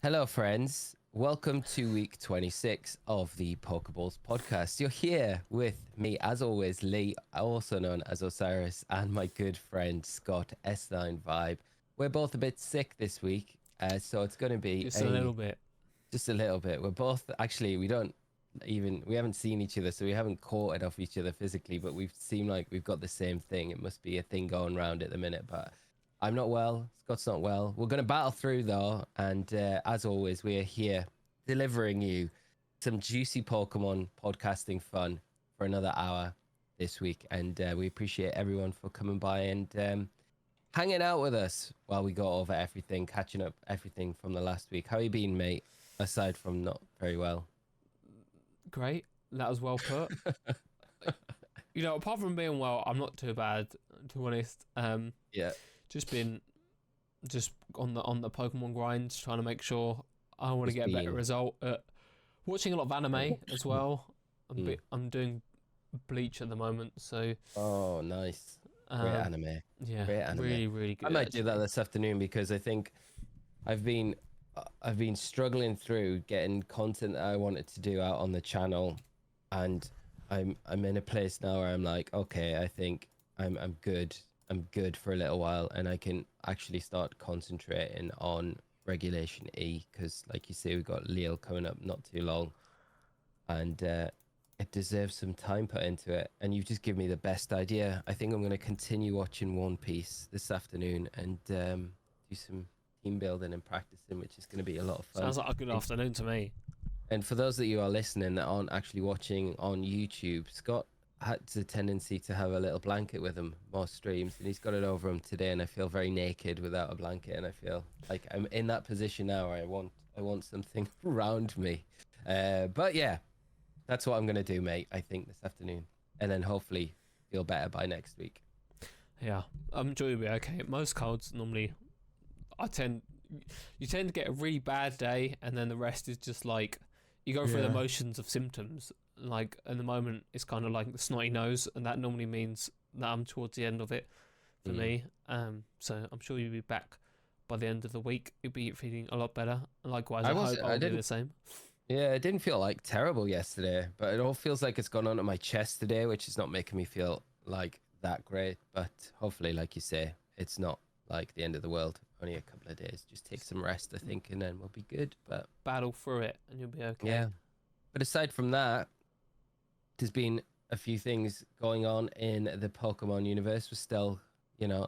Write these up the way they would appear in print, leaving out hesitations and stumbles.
Hello, friends. Welcome to week 26 of the Pokeballs Podcast. You're here with me, as always, Lee, also known as Osirus, and my good friend Scott, S9 Vibe. We're both a bit sick this week, so it's going to be Just a little bit. Just a little bit. We're both, actually, we haven't seen each other, so we haven't caught it off each other physically, but we've seemed like we've got the same thing. It must be a thing going around at the minute, but I'm not well. Scott's not well. We're going to battle through, though. And as always, we are here delivering you some juicy Pokemon podcasting fun for another hour this week. And we appreciate everyone for coming by and hanging out with us while we go over everything, catching up everything from the last week. How you been, mate? Aside from not very well. Great. That was well put. Apart from being well, I'm not too bad, to be honest. Yeah. Just been on the Pokemon grind, trying to make sure I want to get a better result. Watching a lot of anime as well. I'm doing Bleach at the moment, so. Oh, nice. Great anime. Yeah, great anime. Really, really good. I might do that this afternoon because I think I've been struggling through getting content that I wanted to do out on the channel, and I'm in a place now where I'm like, okay, I think I'm good. I'm good for a little while, and I can actually start concentrating on Regulation E because, like you say, we've got Leal coming up not too long, and it deserves some time put into it. And you've just given me the best idea. I think I'm going to continue watching One Piece this afternoon and do some team building and practicing, which is going to be a lot of fun. Sounds like a good afternoon to me. And for those that you are listening that aren't actually watching on YouTube, Scott had a tendency to have a little blanket with him most streams, and he's got it over him today, and I feel very naked without a blanket, and I feel like I'm in that position now where I want something around me. But yeah, that's what I'm going to do, mate, I think this afternoon, and then hopefully feel better by next week. Yeah, I'm sure you'll be okay. Most colds normally, you tend to get a really bad day, and then the rest is just like you go through the motions of symptoms. Like at the moment, it's kind of like the snotty nose, and that normally means that I'm towards the end of it for me. So I'm sure you'll be back by the end of the week. You'll be feeling a lot better. Likewise, I hope I'll do the same. Yeah, it didn't feel like terrible yesterday, but it all feels like it's gone onto my chest today, which is not making me feel like that great. But hopefully, like you say, it's not like the end of the world. Only a couple of days. Just take some rest, I think, and then we'll be good. But battle through it, and you'll be okay. Yeah. But aside from that, there's been a few things going on in the Pokemon universe. We're still,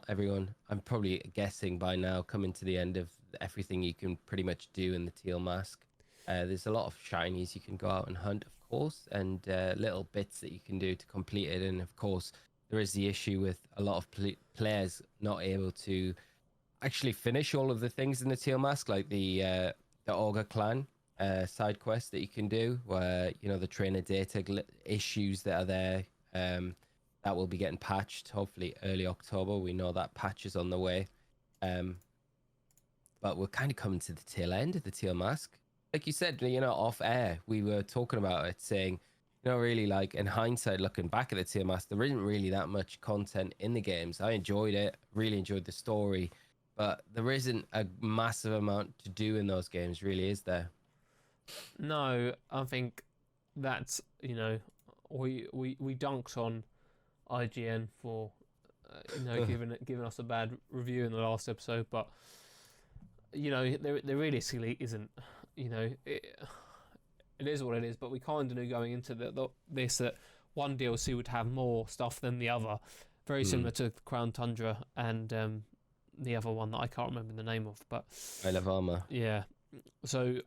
everyone, I'm probably guessing by now, coming to the end of everything you can pretty much do in the Teal mask. There's a lot of shinies you can go out and hunt, of course, and little bits that you can do to complete it. And of course, there is the issue with a lot of players not able to actually finish all of the things in the Teal mask, like the Ogre clan side quest that you can do, where the trainer data issues that are there, that will be getting patched hopefully early October. We know that patch is on the way, but we're kind of coming to the tail end of the Teal mask. Like you said, off air, we were talking about it, saying, really, like, in hindsight, looking back at the Teal mask, there isn't really that much content in the games. I enjoyed it, really enjoyed the story, but there isn't a massive amount to do in those games, really, is there? No, I think that's, we dunked on IGN for giving us a bad review in the last episode, but there realistically isn't. It is what it is, but we kind of knew going into this that one DLC would have more stuff than the other, very similar to Crown Tundra and the other one that I can't remember the name of, but Isle of Armor. Yeah. So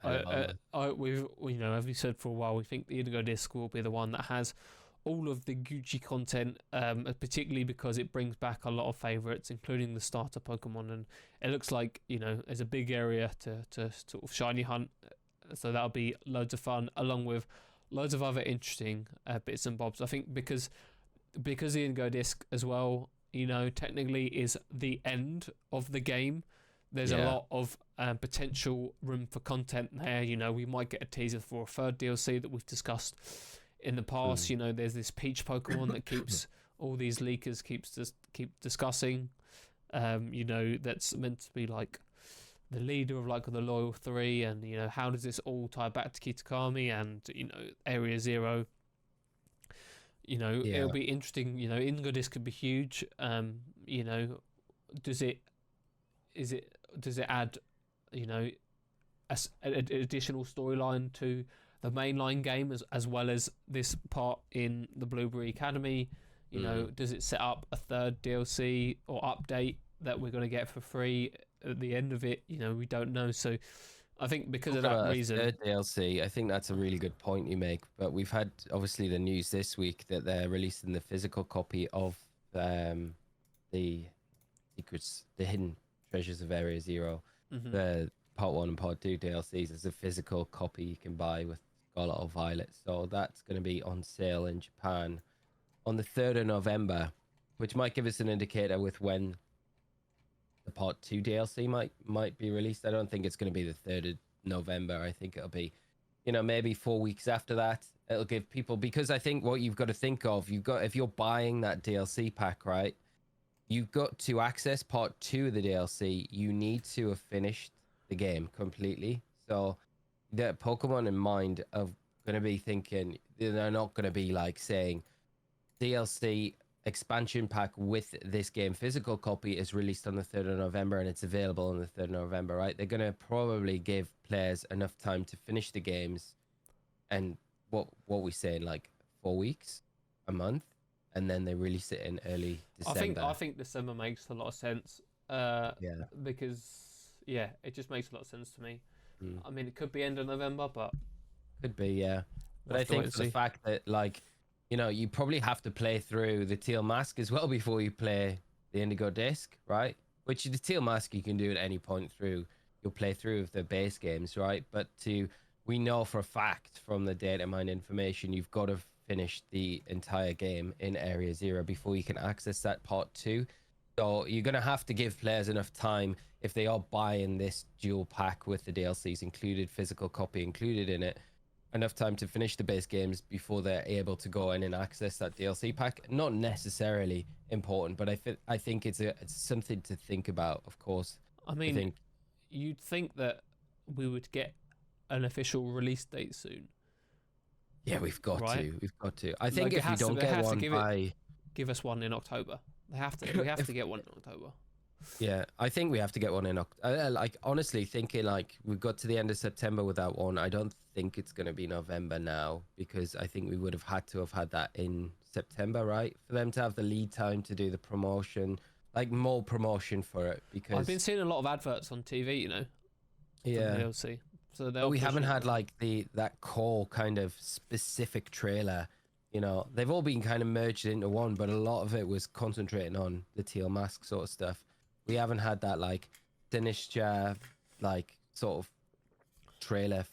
we've as we said for a while, we think the Indigo Disk will be the one that has all of the Gucci content, particularly because it brings back a lot of favourites, including the starter Pokemon, and it looks like there's a big area to sort of shiny hunt, so that'll be loads of fun, along with loads of other interesting bits and bobs. I think because the Indigo Disk as well, technically is the end of the game. There's a lot of potential room for content there. We might get a teaser for a third DLC that we've discussed in the past. There's this Peach Pokemon that keeps all these leakers keep discussing. That's meant to be like the leader of like the Loyal Three, and how does this all tie back to Kitakami and Area Zero. It'll be interesting. Indigo Disk could be huge. Does it add an additional storyline to the mainline game as well as this part in the Blueberry Academy? Does it set up a third DLC or update that we're going to get for free at the end of it? We don't know. So I think because of that reason, third DLC, I think that's a really good point you make. But we've had obviously the news this week that they're releasing the physical copy of the secrets, the hidden treasures of Area Zero, the Part 1 and Part 2 DLCs as a physical copy you can buy with Scarlet or Violet. So that's going to be on sale in Japan on the 3rd of November, which might give us an indicator with when the Part 2 DLC might be released. I don't think it's going to be the 3rd of November. I think it'll be, maybe 4 weeks after that. It'll give people, because I think what you've got to think of, if you're buying that DLC pack, right, you've got to access Part 2 of the DLC. You need to have finished the game completely. So the Pokemon in mind are going to be thinking, they're not going to be like saying DLC expansion pack with this game physical copy is released on the 3rd of November and it's available on the 3rd of November, right? They're going to probably give players enough time to finish the games, and what we say, like 4 weeks, a month, and then they release it in early December. I think December makes a lot of sense. Because it just makes a lot of sense to me. I mean, it could be end of November, but could be, yeah. But I think for the fact that, like, you probably have to play through the Teal Mask as well before you play the Indigo Disk, right? Which the Teal Mask you can do at any point through your playthrough of the base games, right? But we know for a fact from the data mine information, you've got to finish the entire game in Area Zero before you can access that Part 2. So you're going to have to give players enough time, if they are buying this dual pack with the DLCs included, physical copy included in it, enough time to finish the base games before they're able to go in and access that DLC pack. Not necessarily important, but I think it's something to think about, of course. I mean, you'd think that we would get an official release date soon. Yeah, we've got to. I think if we don't get one give us one in October. We have to get one in October. Yeah, I think we have to get one in October. Like, honestly, thinking like we've got to the end of September without one, I don't think it's going to be November now, because I think we would have had to have had that in September, right? For them to have the lead time to do the promotion, like more promotion for it. Because I've been seeing a lot of adverts on TV, Yeah. DLC. So we haven't had like that core kind of specific trailer. They've all been kind of merged into one, but a lot of it was concentrating on the Teal Mask sort of stuff. We haven't had that like sinister, like sort of trailer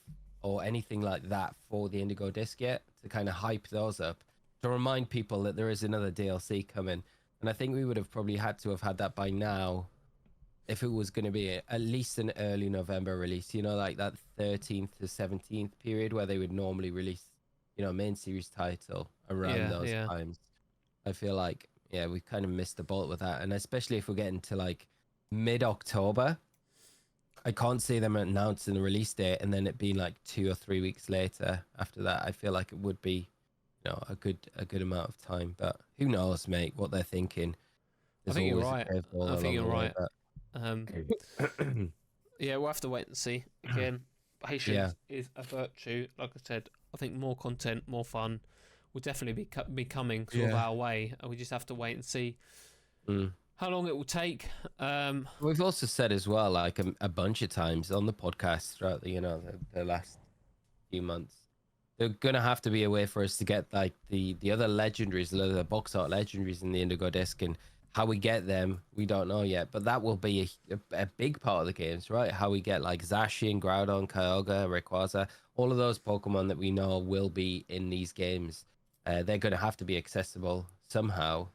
or anything like that for the Indigo Disk yet, to kind of hype those up, to remind people that there is another DLC coming. And I think we would have probably had to have had that by now, if it was going to be at least an early November release, like that 13th to 17th period where they would normally release, main series title around those times. I feel like, we kind of missed the boat with that. And especially if we're getting to like mid-October, I can't see them announcing the release date and then it being like 2 or 3 weeks later after that. I feel like it would be, a good amount of time. But who knows, mate, what they're thinking. I think you're right. We'll have to wait and see. Again, patience is a virtue. Like I said, I think more content, more fun will definitely be coming sort of our way. And we just have to wait and see how long it will take. We've also said as well, like a bunch of times on the podcast throughout the last few months, there's gonna have to be a way for us to get like the other legendaries, the other box art legendaries in the Indigo Disk, and how we get them, we don't know yet. But that will be a big part of the games, right? How we get like Zacian, Groudon, Kyogre, Rayquaza, all of those Pokemon that we know will be in these games. They're going to have to be accessible somehow.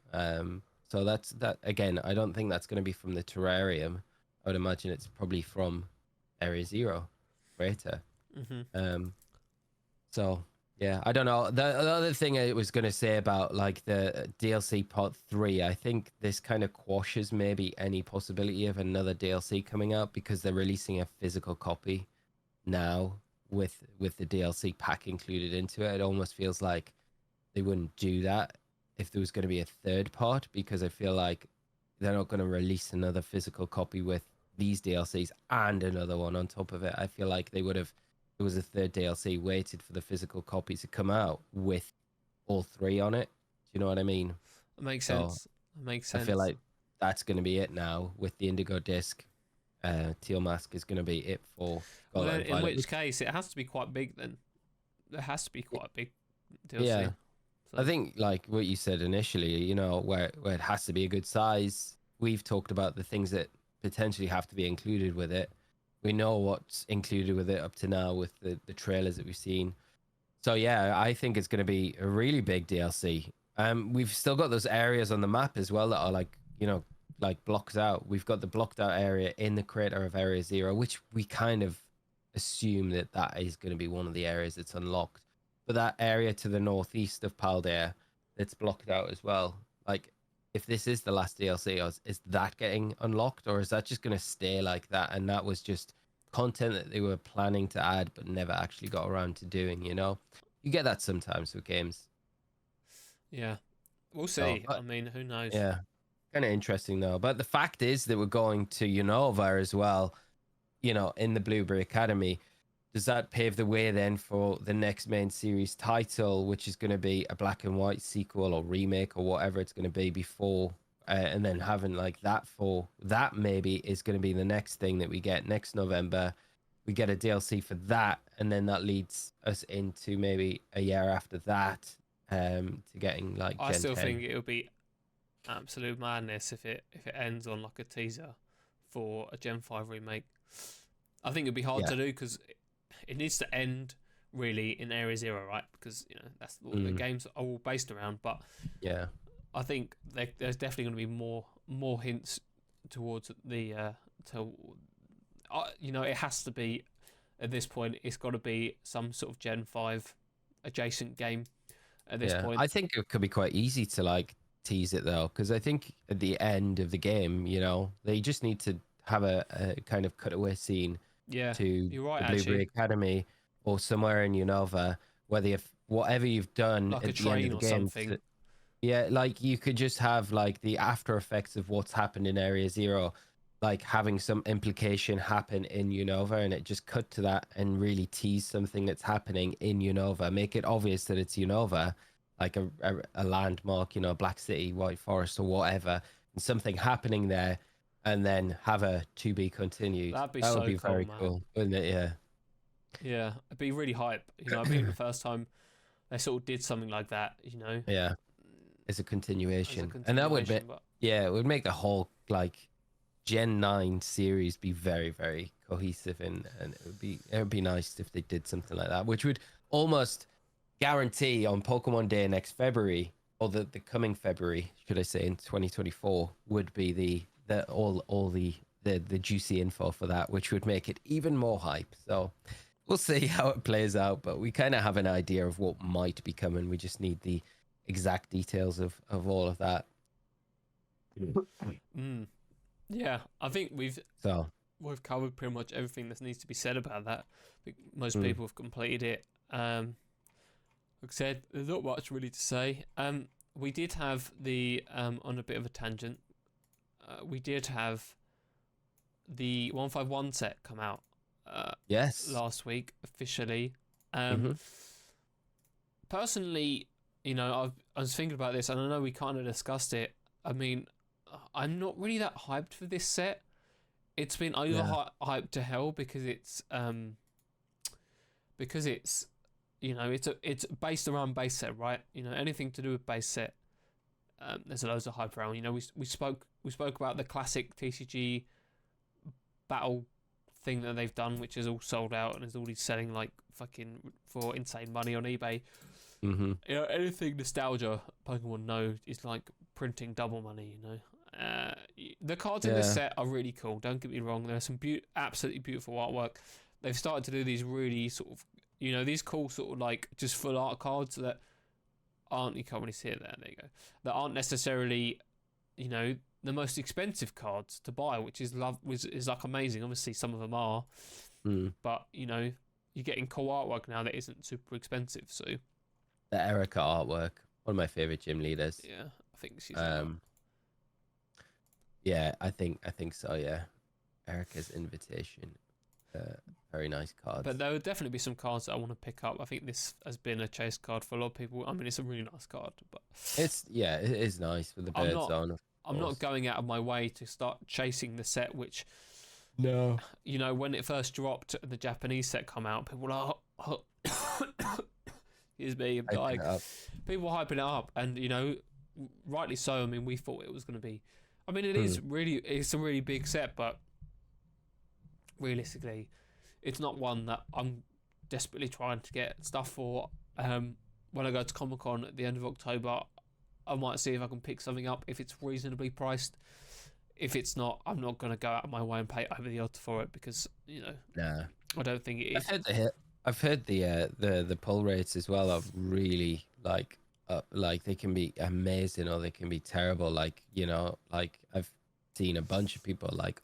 So that's that. Again, I don't think that's going to be from the terrarium. I would imagine it's probably from Area Zero, greater. So Yeah, I don't know. The other thing I was going to say about like the DLC Part 3, I think this kind of quashes maybe any possibility of another DLC coming out because they're releasing a physical copy now with the DLC pack included into it. It almost feels like they wouldn't do that if there was going to be a third part, because I feel like they're not going to release another physical copy with these DLCs and another one on top of it. I feel like they would have, there was a third DLC, waited for the physical copy to come out with all three on it. Do you know what I mean? It makes sense. It makes sense. I feel like that's going to be it now with the Indigo Disk. Teal Mask is going to be it for Scarlet and Violet. In which case, it has to be quite big then. It has to be quite a big DLC. Yeah. So. I think like what you said initially, you know, where it has to be a good size. We've talked about the things that potentially have to be included with it. We know what's included with it up to now with the trailers that we've seen. So yeah, I think it's going to be a really big DLC. We've still got those areas on the map as well that are like, you know, like blocked out. We've got the blocked out area in the crater of Area Zero, which we kind of assume that is going to be one of the areas that's unlocked. But that area to the northeast of Paldea that's blocked out as well. Like, if this is the last DLC, is that getting unlocked, or is that just going to stay like that? And that was just content that they were planning to add but never actually got around to doing, you know? You get that sometimes with games. Yeah. We'll see. I mean, who knows? Yeah. Kind of interesting, though. But the fact is that we're going to Unova as well, you know, in the Blueberry Academy. Does that pave the way then for the next main series title, which is going to be a black and white sequel or remake or whatever it's going to be before, and then having like that for that maybe is going to be the next thing that we get next November. We get a DLC for that, and then that leads us into maybe a year after that to getting like I Gen still 10. think it'll be absolute madness if it ends on like a teaser for a Gen 5 remake. I think it'd be hard to do because it needs to end really in Area Zero, right? Because you know that's what the games are all based around. But yeah, I think there's definitely going to be more hints towards the you know, it has to be at this point. It's got to be some sort of Gen 5 adjacent game at this point. I think it could be quite easy to like tease it though, because I think at the end of the game, you know, they just need to have a kind of cutaway scene to you're right, the Blueberry Academy or somewhere in Unova, whether whatever you've done like at a the end train of the or game. something. Yeah, like you could just have like the after effects of what's happened in Area Zero, like having some implication happen in Unova, and it just cut to that and really tease something that's happening in Unova. Make it obvious that it's Unova, like a landmark, you know, Black City, White Forest, or whatever, and something happening there, and then have a to be continued. That would be cool, very man. cool, wouldn't it? Yeah. Yeah, it'd be really hype. You know, I think the first time they sort of did something like that, you know. Yeah. As a continuation. And that would be, it would make the whole like Gen 9 series be very, very cohesive, and it would be nice if they did something like that, which would almost guarantee on Pokemon Day next February, or the coming February, should I say, in 2024, would be the all the juicy info for that, which would make it even more hype. So we'll see how it plays out, but we kind of have an idea of what might be coming. We just need the exact details of all of that. Yeah, I think we've covered pretty much everything that needs to be said about that. I think most people have completed it. Like I said, there's not much really to say. We did have on a bit of a tangent, we did have the 151 set come out last week officially. Personally, you know, I was thinking about this, and I know we kind of discussed it. I mean, I'm not really that hyped for this set. It's been hyped to hell because it's you know, it's based around base set, right? You know, anything to do with base set, there's loads of hype around. You know, we spoke about the classic TCG battle thing that they've done, which is all sold out and is already selling like fucking for insane money on eBay. You know, anything nostalgia Pokemon know is like printing double money, you know. The cards in this set are really cool, don't get me wrong. There's some absolutely beautiful artwork. They've started to do these really sort of, You know, these cool sort of like just full art cards that aren't, you can't really see it there, there you go, that aren't necessarily, you know, the most expensive cards to buy, which is like amazing. Obviously some of them are, but you know, you're getting cool artwork now that isn't super expensive. So the Erica artwork, one of my favorite gym leaders. Yeah, I think she's yeah, I think so, yeah. Erica's Invitation, very nice cards. But there would definitely be some cards that I want to pick up. I think this has been a chase card for a lot of people. I mean, it's a really nice card, but it is nice with the birds on. I'm not going out of my way to start chasing the set, which, no, you know, when it first dropped, the Japanese set come out, people were like, excuse me, I'm dying. People were hyping it up, and you know, rightly so. I mean, we thought it was going to be. I mean, it's a really big set, but realistically, it's not one that I'm desperately trying to get stuff for. When I go to Comic-Con at the end of October, I might see if I can pick something up if it's reasonably priced. If it's not, I'm not going to go out of my way and pay over the odds for it because, you know, I don't think it is. I've heard the pull rates as well are really like they can be amazing or they can be terrible. Like, you know, like I've seen a bunch of people like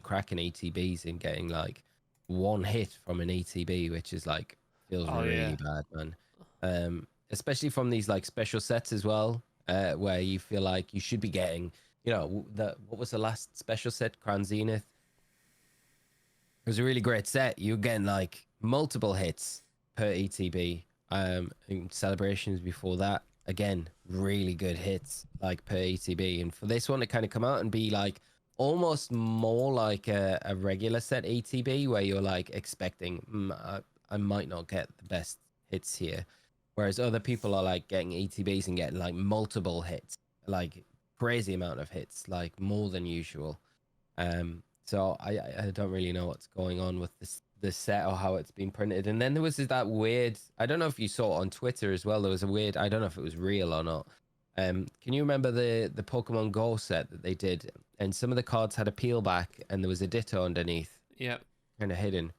cracking ETBs and getting like one hit from an ETB, which is like feels really bad, man. Especially from these like special sets as well, where you feel like you should be getting, you know, what was the last special set? Crown Zenith. It was a really great set. You were getting like multiple hits per ETB. In celebrations before that, again, really good hits like per ETB. And for this one to kind of come out and be like almost more like a regular set ETB, where you're like expecting, I might not get the best hits here. Whereas other people are like getting ETBs and getting like multiple hits, like crazy amount of hits, like more than usual. So I don't really know what's going on with this set or how it's been printed. And then there was that weird, I don't know if you saw it on Twitter as well, there was a weird, I don't know if it was real or not. Can you remember the Pokemon Go set that they did? And some of the cards had a peel back and there was a Ditto underneath. Yeah. Kind of hidden.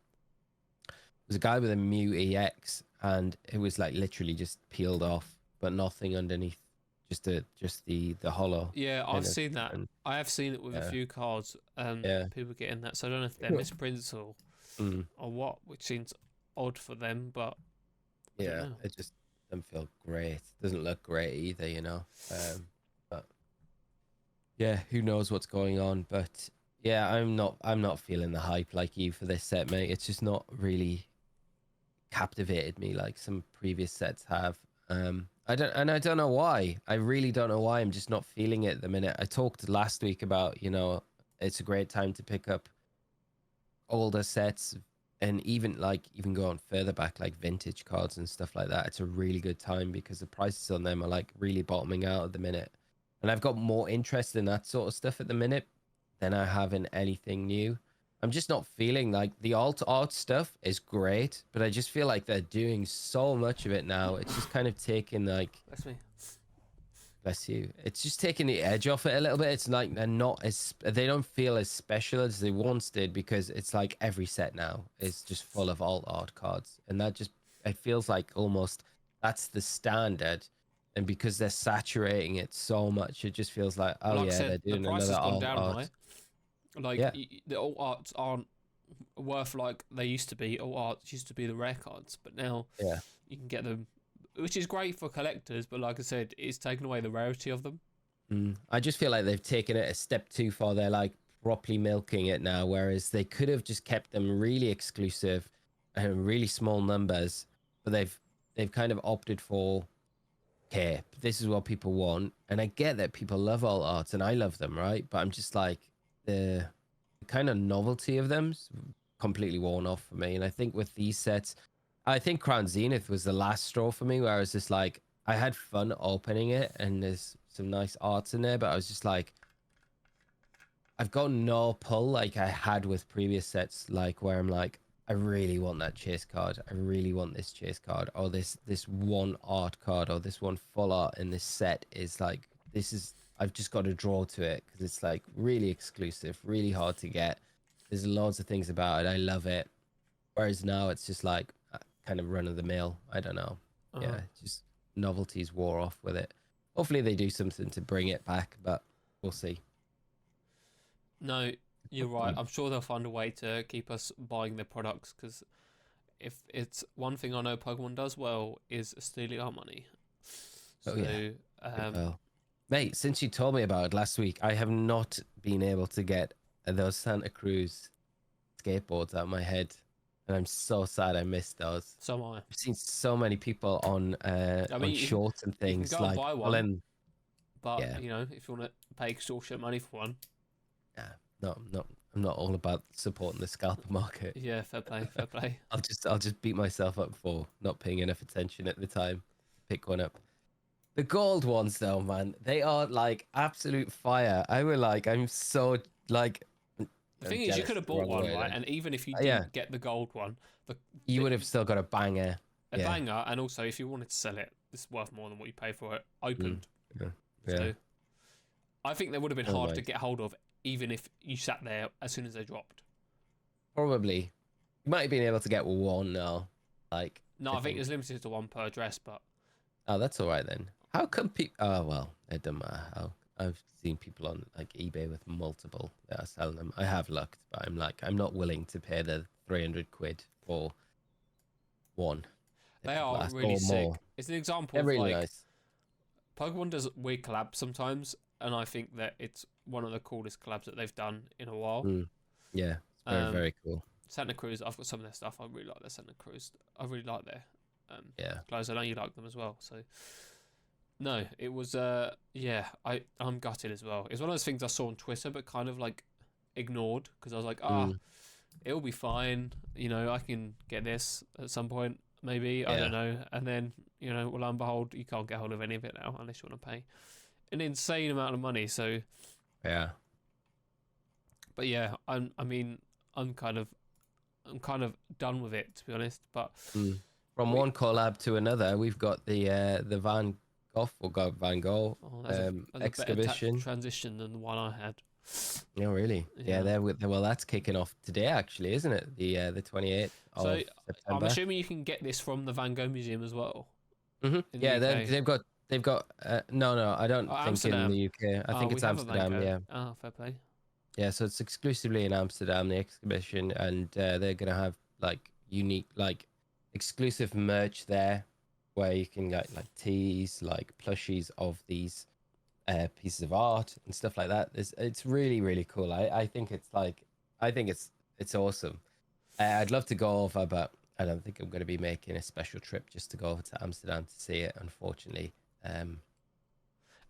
There was a guy with a Mew EX and it was like literally just peeled off, but nothing underneath. Just the hollow. Yeah, I've seen that. I have seen it with a few cards. People getting that. So I don't know if they're misprints or what, which seems odd for them. But yeah, it just doesn't feel great. Doesn't look great either, you know. But yeah, who knows what's going on? But yeah, I'm not feeling the hype like you for this set, mate. It's just not really captivated me like some previous sets have. I don't know why. I really don't know why. I'm just not feeling it at the minute. I talked last week about, you know, it's a great time to pick up older sets and even going further back, like vintage cards and stuff like that. It's a really good time because the prices on them are like really bottoming out at the minute. And I've got more interest in that sort of stuff at the minute than I have in anything new. I'm just not feeling like the alt art stuff is great, but I just feel like they're doing so much of it now. It's just kind of taking like, bless you. It's just taking the edge off it a little bit. It's like they don't feel as special as they once did because it's like every set now is just full of alt art cards, and that just it feels like almost that's the standard. And because they're saturating it so much, it just feels like they're doing the price another has gone alt down, art. right? Like the alt arts aren't worth like they used to be. Alt arts used to be the rare cards, but now you can get them, which is great for collectors. But like I said, it's taken away the rarity of them. I just feel like they've taken it a step too far. They're like properly milking it now, whereas they could have just kept them really exclusive and really small numbers. But they've kind of opted for, okay, this is what people want, and I get that people love alt arts, and I love them, right? But I'm just like, the kind of novelty of them's completely worn off for me. And I think with these sets, I think Crown Zenith was the last straw for me, where I was just like, I had fun opening it and there's some nice arts in there, but I was just like, I've got no pull like I had with previous sets, like where I'm like, I really want that chase card. I really want this chase card, or this one art card, or this one full art in this set is like, I've just got to draw to it because it's like really exclusive, really hard to get. There's loads of things about it. I love it. Whereas now it's just like, kind of run of the mill. I don't know. Uh-huh. Yeah, just novelties wore off with it. Hopefully they do something to bring it back, but we'll see. No, you're right. I'm sure they'll find a way to keep us buying their products, because if it's one thing I know Pokemon does well is stealing our money. So, well, mate, since you told me about it last week, I have not been able to get those Santa Cruz skateboards out of my head, and I'm so sad I missed those. So am I. I've seen so many people on on shorts and things you can go like and buy one, Colin. but Yeah. you know, if you want to pay extortionate money for one, I'm not all about supporting the scalper market. yeah, fair play, fair play. I'll just beat myself up for not paying enough attention at the time. Pick one up. The gold ones though, man, they are like absolute fire. I'm so like. The thing is, you could have bought one, right? And even if you didn't get the gold one, you would have still got a banger. A banger, and also if you wanted to sell it, it's worth more than what you pay for it opened. Yeah. So I think they would have been hard to get hold of, even if you sat there as soon as they dropped. Probably. You might have been able to get one now. Like, no, I think it's limited to one per address, but. Oh, that's all right then. How come people? Oh well, it doesn't matter how. I've seen people on like eBay with multiple that are selling them. I have looked, but I'm not willing to pay the 300 quid for one. They are really sick. It's an example They're of really like nice. Pokemon does weird collabs sometimes, and I think that it's one of the coolest collabs that they've done in a while. Yeah, it's very very cool. Santa Cruz, I've got some of their stuff. I really like their Santa Cruz. I really like their clothes. I know you like them as well. So no, it was I'm gutted as well. It's one of those things I saw on Twitter, but kind of like ignored, because I was like, it'll be fine. You know, I can get this at some point, maybe. I don't know. And then, you know, lo and behold, you can't get hold of any of it now unless you want to pay an insane amount of money. So yeah. But yeah, I'm kind of done with it, to be honest. But from one collab to another, we've got the Van Gogh exhibition transition than the one I had. Oh really? Yeah, well, that's kicking off today, actually, isn't it? The 28th of September. I'm assuming you can get this from the Van Gogh Museum as well. Yeah, they've got no, I don't think Amsterdam. in the UK. I think it's Amsterdam. Yeah. Oh, fair play. Yeah, so it's exclusively in Amsterdam, the exhibition, and they're gonna have like unique, like exclusive merch there, where you can get like tees, like plushies of these pieces of art and stuff like that. It's really really cool. I think it's awesome. I'd love to go over, but I don't think I'm going to be making a special trip just to go over to Amsterdam to see it. Unfortunately,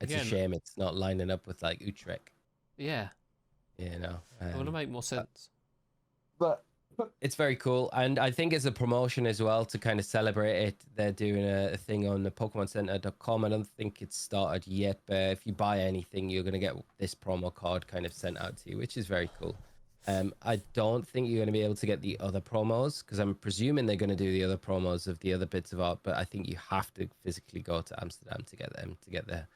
it's a shame it's not lining up with like Utrecht. Yeah. You know, it would make more sense. But it's very cool, and I think as a promotion as well to kind of celebrate it, they're doing a thing on the PokemonCenter.com. I don't think it's started yet, but if you buy anything, you're going to get this promo code kind of sent out to you, which is very cool. I don't think you're going to be able to get the other promos, because I'm presuming they're going to do the other promos of the other bits of art, but I think you have to physically go to Amsterdam to get them, to get the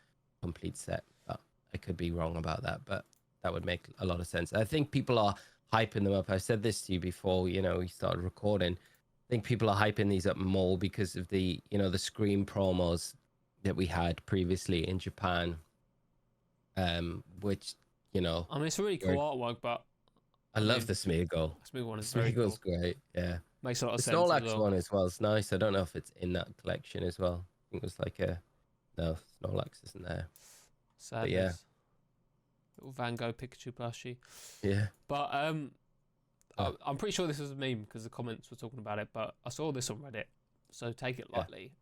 complete set. But I could be wrong about that, but that would make a lot of sense. I think people are hyping them up. I said this to you before, you know, we started recording. I think people are hyping these up more because of the, you know, the Scream promos that we had previously in Japan, which, you know, I mean, it's really cool artwork, but I love the Smeargle. Smeargle one is very cool. Great, yeah. Makes a lot of sense. The Snorlax one as well. It's nice. I don't know if it's in that collection as well. I think it was like no, Snorlax isn't there. Sadness. But yeah. Little Van Gogh Pikachu plushie. Yeah. But I'm pretty sure this was a meme because the comments were talking about it, but I saw this on Reddit, so take it lightly.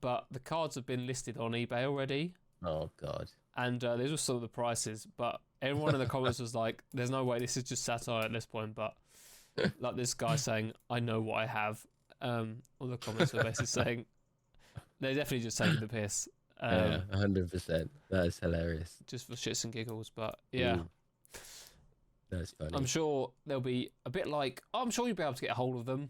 But the cards have been listed on eBay already. Oh god. And these were some of the prices, but everyone in the comments was like, there's no way this is just satire at this point, but like this guy saying, I know what I have. All the comments were basically saying they're definitely just taking the piss. Yeah, 100%. That is hilarious. Just for shits and giggles, but yeah. That's funny. I'm sure they'll be a bit like, I'm sure you'll be able to get a hold of them.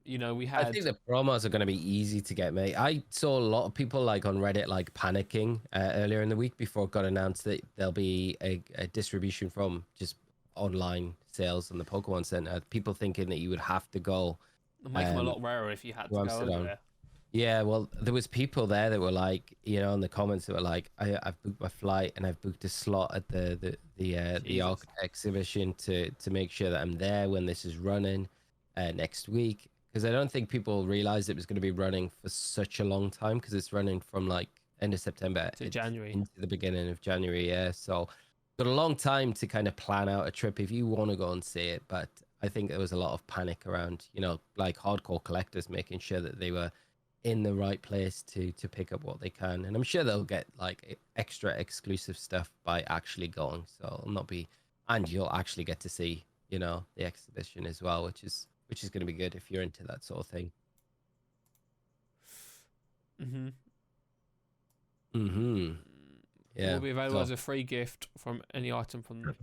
You know, I think the promos are going to be easy to get, mate. I saw a lot of people like on Reddit like panicking earlier in the week before it got announced that there'll be a distribution from just online sales on the Pokemon Center. People thinking that you would have to go make them a lot rarer if you had to go over there. Yeah, well, there was people there that were like, you know, in the comments that were like, I've booked my flight and I've booked a slot at the Arc exhibition to make sure that I'm there when this is running next week, because I don't think people realized it was going to be running for such a long time, because it's running from like end of September to January into the beginning of January. Yeah, so got a long time to kind of plan out a trip if you want to go and see it. But I think there was a lot of panic around, you know, like hardcore collectors making sure that they were in the right place to pick up what they can, and I'm sure they'll get like extra exclusive stuff by actually going, so it'll not be, and you'll actually get to see, you know, the exhibition as well, which is going to be good if you're into that sort of thing. Yeah, will be available as a free gift from any item from the...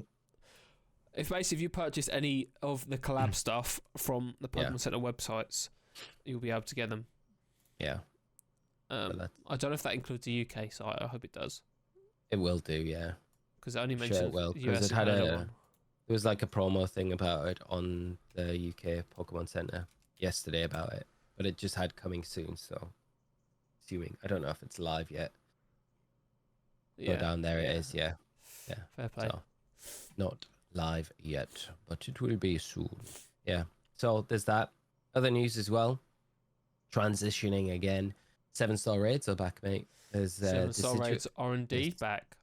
if you purchase any of the collab stuff from the Pokemon Center websites, you'll be able to get them. Yeah. I don't know if that includes the UK site. I hope it does. It will do, yeah. Because it only mentioned because it had there was like a promo thing about it on the UK Pokemon Center yesterday about it, but it just had coming soon, so assuming, I don't know if it's live yet. Go down there, it is, yeah. Fair play. So, not live yet, but it will be soon. Yeah. So there's that. Other news as well. Transitioning again. 7-star raids are back, mate. There's 7-star raids are indeed back.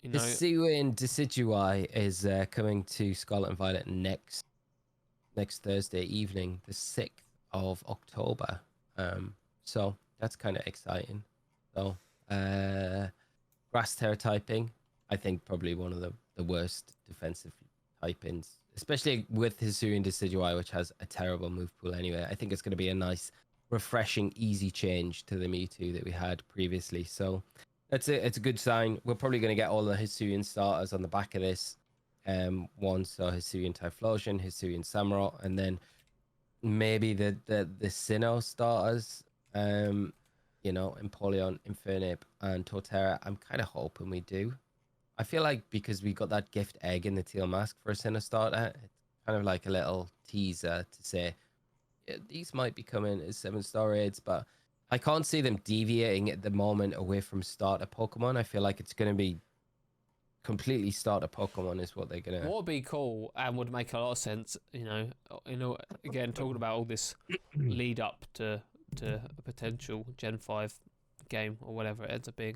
You know, Hisuian Decidueye is coming to Scarlet and Violet next Thursday evening, the 6th of October. So that's kind of exciting. So grass Tera typing, I think probably one of the worst defensive typings, especially with Hisuian Decidueye, which has a terrible move pool anyway. I think it's going to be a nice, refreshing, easy change to the Mewtwo that we had previously. So it's a good sign. We're probably going to get all the Hisuian starters on the back of this one. So Hisuian Typhlosion, Hisuian Samurott, and then maybe the Sinnoh starters. You know, Empoleon, Infernape, and Torterra. I'm kind of hoping we do. I feel like because we got that gift egg in the Teal mask for a Sinnoh starter, it's kind of like a little teaser to say, yeah, these might be coming as 7-star raids, but I can't see them deviating at the moment away from starter Pokemon. I feel like it's going to be completely starter Pokemon is what they're going to... What would be cool and would make a lot of sense, you know, again, talking about all this lead up to a potential Gen 5 game or whatever it ends up being.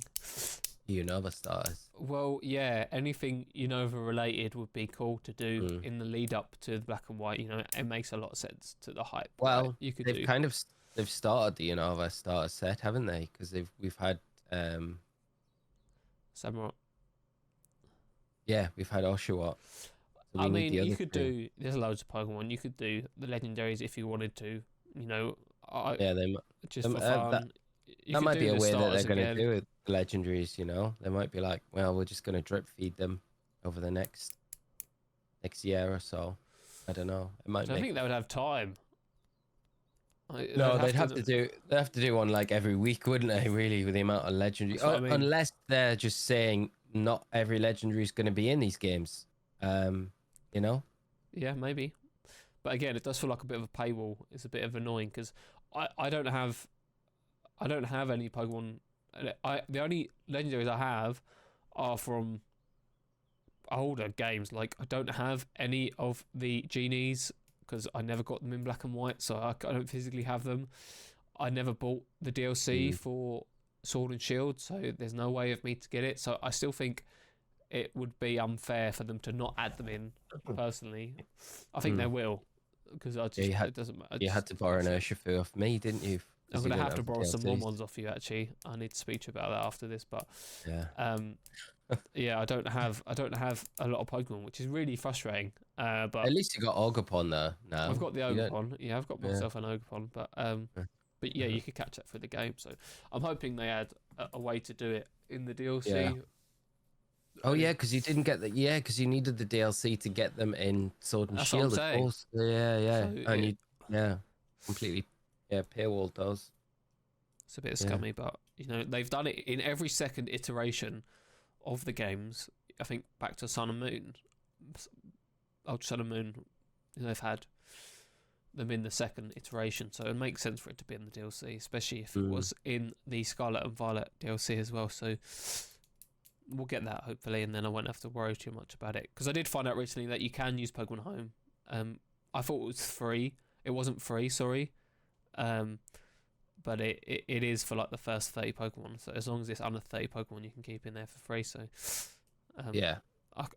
Unova starters. Well, yeah, anything Unova related would be cool to do in the lead up to the Black and White. You know, it makes a lot of sense to the hype. Well, right? You could they've started the Unova starter set, haven't they? Because we've had Samurott. Yeah, we've had Oshawott. So I mean, you could do. There's loads of Pokemon. You could do the legendaries if you wanted to. You know, just for fun. That might be a way that they're going to do it. Legendaries, you know, they might be like, well, we're just going to drip feed them over the next year or so. I don't know. It might. I think they would have time. No, they'd have to do one like every week, wouldn't they? Really, with the amount of legendaries, unless they're just saying not every legendary is going to be in these games. You know. Yeah, maybe. But again, it does feel like a bit of a paywall. It's a bit of annoying because I don't have any Pokemon. The only legendaries I have are from older games. Like, I don't have any of the genies because I never got them in Black and White, so I don't physically have them. I never bought the DLC for Sword and Shield, so there's no way of me to get it. So I still think it would be unfair for them to not add them in. Personally, I think they will, because it doesn't matter. You had to borrow an Urshifu off me, didn't you? I'm gonna have to borrow some more ones off you. Actually, I need to speak to you about that after this. But yeah, I don't have a lot of Pokemon, which is really frustrating. But at least you got Ogerpon there now. I've got the Ogerpon. Yeah, I've got myself an Ogerpon. But yeah, you could catch up for the game. So I'm hoping they add a way to do it in the DLC. Yeah. Oh yeah, because you didn't get that. Yeah, because you needed the DLC to get them in Sword and Shield, of course. Yeah, so, and completely. Yeah, paywall does. It's a bit scummy, but you know they've done it in every second iteration of the games. I think back to Sun and Moon, Ultra Sun and Moon. They've had them in the second iteration, so it makes sense for it to be in the DLC, especially if it was in the Scarlet and Violet DLC as well. So we'll get that hopefully, and then I won't have to worry too much about it. Because I did find out recently that you can use Pokemon Home. I thought it was free. It wasn't free, sorry. But it is for like the first 30 Pokemon. So as long as it's under 30 Pokemon, you can keep in there for free. So yeah,